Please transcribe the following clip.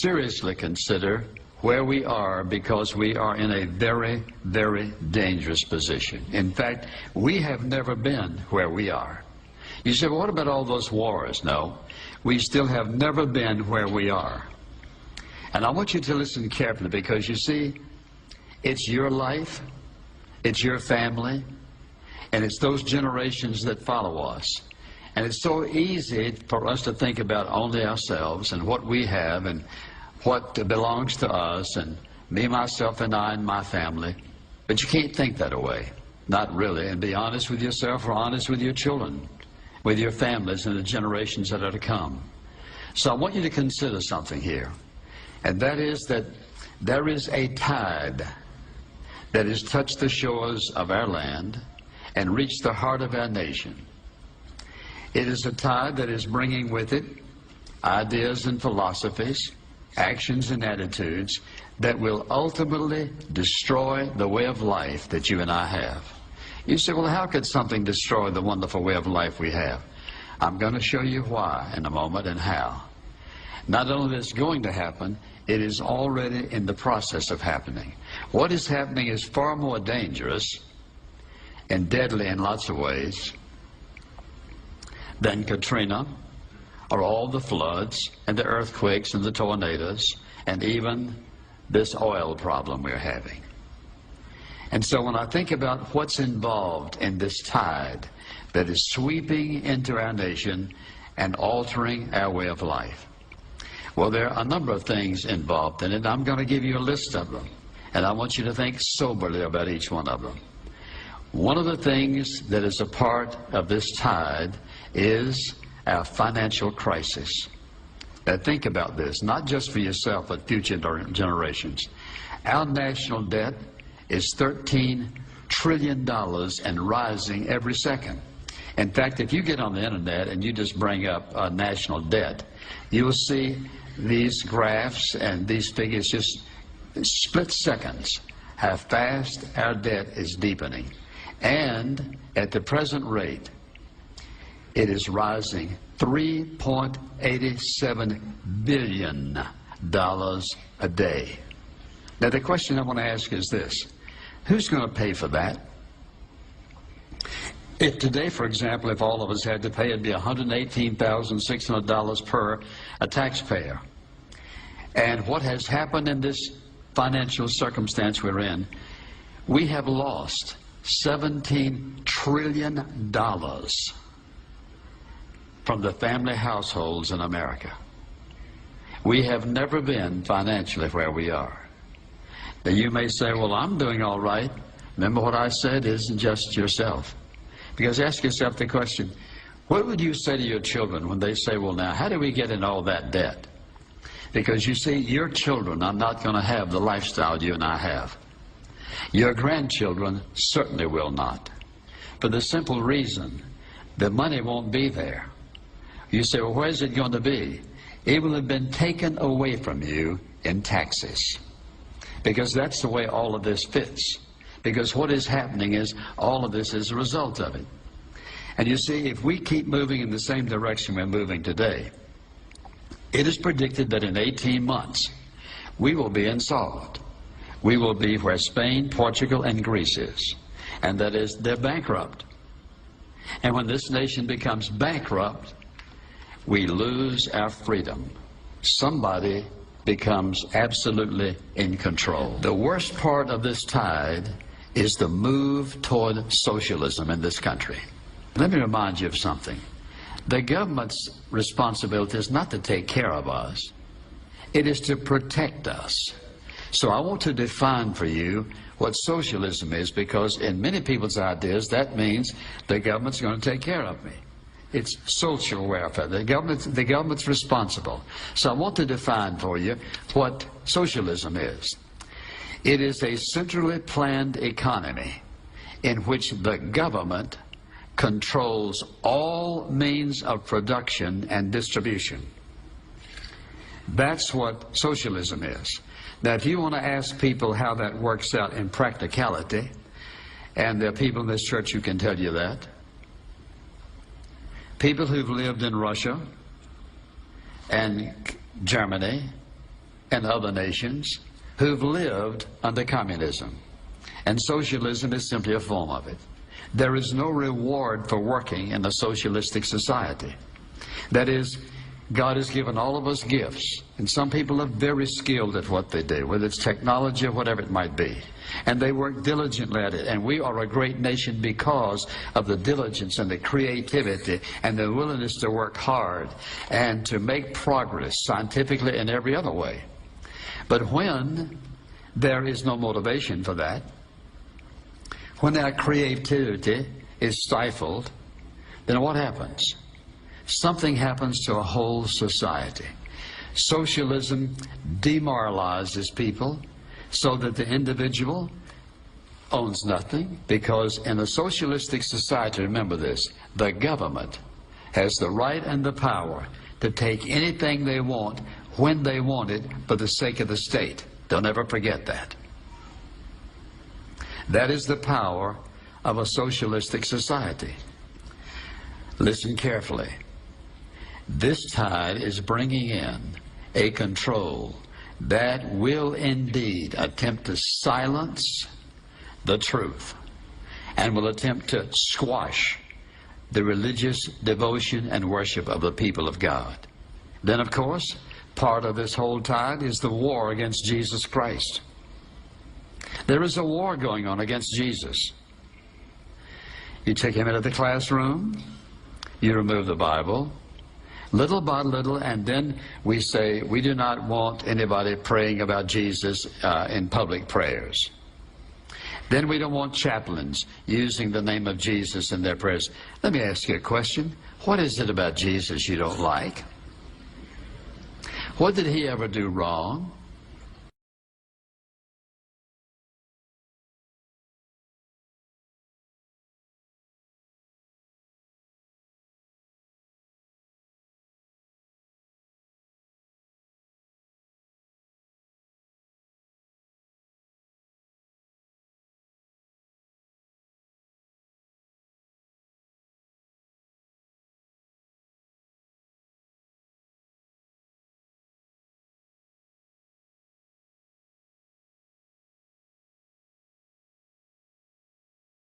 seriously consider where we are, because we are in a very, very dangerous position. In fact, we have never been where we are. You say, well, what about all those wars? No, we still have never been where we are. And I want you to listen carefully, because you see, it's your life, it's your family, and it's those generations that follow us. And it's so easy for us to think about only ourselves and what we have and what belongs to us and me, myself, and I and my family. But you can't think that way. Not really. And be honest with yourself, or honest with your children, with your families and the generations that are to come. So I want you to consider something here. And that is that there is a tide that has touched the shores of our land and reached the heart of our nation. It is a tide that is bringing with it ideas and philosophies, actions and attitudes that will ultimately destroy the way of life that you and I have. You say, well, how could something destroy the wonderful way of life we have? I'm going to show you why in a moment and how. Not only is it going to happen, it is already in the process of happening. What is happening is far more dangerous and deadly in lots of ways than Katrina, or all the floods and the earthquakes and the tornadoes and even this oil problem we're having. And so when I think about what's involved in this tide that is sweeping into our nation and altering our way of life, well, there are a number of things involved in it. I'm going to give you a list of them, and I want you to think soberly about each one of them. One of the things that is a part of this tide is our financial crisis. Now think about this, not just for yourself, but future generations. Our national debt is $13 trillion and rising every second. In fact, if you get on the internet and you just bring up national debt, you will see these graphs and these figures just split seconds, how fast our debt is deepening. And at the present rate, it is rising $3.87 billion a day. Now the question I want to ask is this: who's going to pay for that? If today, for example, if all of us had to pay, it'd be $118,600 per a taxpayer. And what has happened in this financial circumstance we're in, we have lost $17 trillion from the family households in America. We have never been financially where we are. Now you may say, well, I'm doing all right. Remember what I said isn't just yourself. Because ask yourself the question, what would you say to your children when they say, well, now, how do we get in all that debt? Because you see, your children are not going to have the lifestyle you and I have. Your grandchildren certainly will not. For the simple reason, the money won't be there. You say, well, where's it going to be? It will have been taken away from you in taxes. Because that's the way all of this fits. Because what is happening is all of this is a result of it. And you see, if we keep moving in the same direction we're moving today, it is predicted that in 18 months we will be insolvent. We will be where Spain, Portugal, and Greece is. And that is, they're bankrupt. And when this nation becomes bankrupt, we lose our freedom. Somebody becomes absolutely in control. The worst part of this tide is the move toward socialism in this country. Let me remind you of something. The government's responsibility is not to take care of us. It is to protect us. So I want to define for you what socialism is, because in many people's ideas that means the government's going to take care of me. It's social welfare. The government's responsible. So I want to define for you what socialism is. It is a centrally planned economy in which the government controls all means of production and distribution. That's what socialism is. Now, if you want to ask people how that works out in practicality, and there are people in this church who can tell you that, people who've lived in Russia and Germany and other nations who've lived under communism. And socialism is simply a form of it. There is no reward for working in a socialistic society. That is, God has given all of us gifts, and some people are very skilled at what they do, whether it's technology or whatever it might be. And they work diligently at it, and we are a great nation because of the diligence and the creativity and the willingness to work hard and to make progress scientifically and every other way. But when there is no motivation for that, when our creativity is stifled, then what happens? Something happens to a whole society. Socialism demoralizes people so that the individual owns nothing, because in a socialistic society, remember this, the government has the right and the power to take anything they want when they want it for the sake of the state. Don't ever forget that. That is the power of a socialistic society. Listen carefully. This tide is bringing in a control that will indeed attempt to silence the truth and will attempt to squash the religious devotion and worship of the people of God. Then, of course, part of this whole tide is the war against Jesus Christ. There is a war going on against Jesus. You take him into the classroom, you remove the Bible, little by little, and then we say we do not want anybody praying about Jesus in public prayers. Then we don't want chaplains using the name of Jesus in their prayers. Let me ask you a question. What is it about Jesus you don't like? What did he ever do wrong?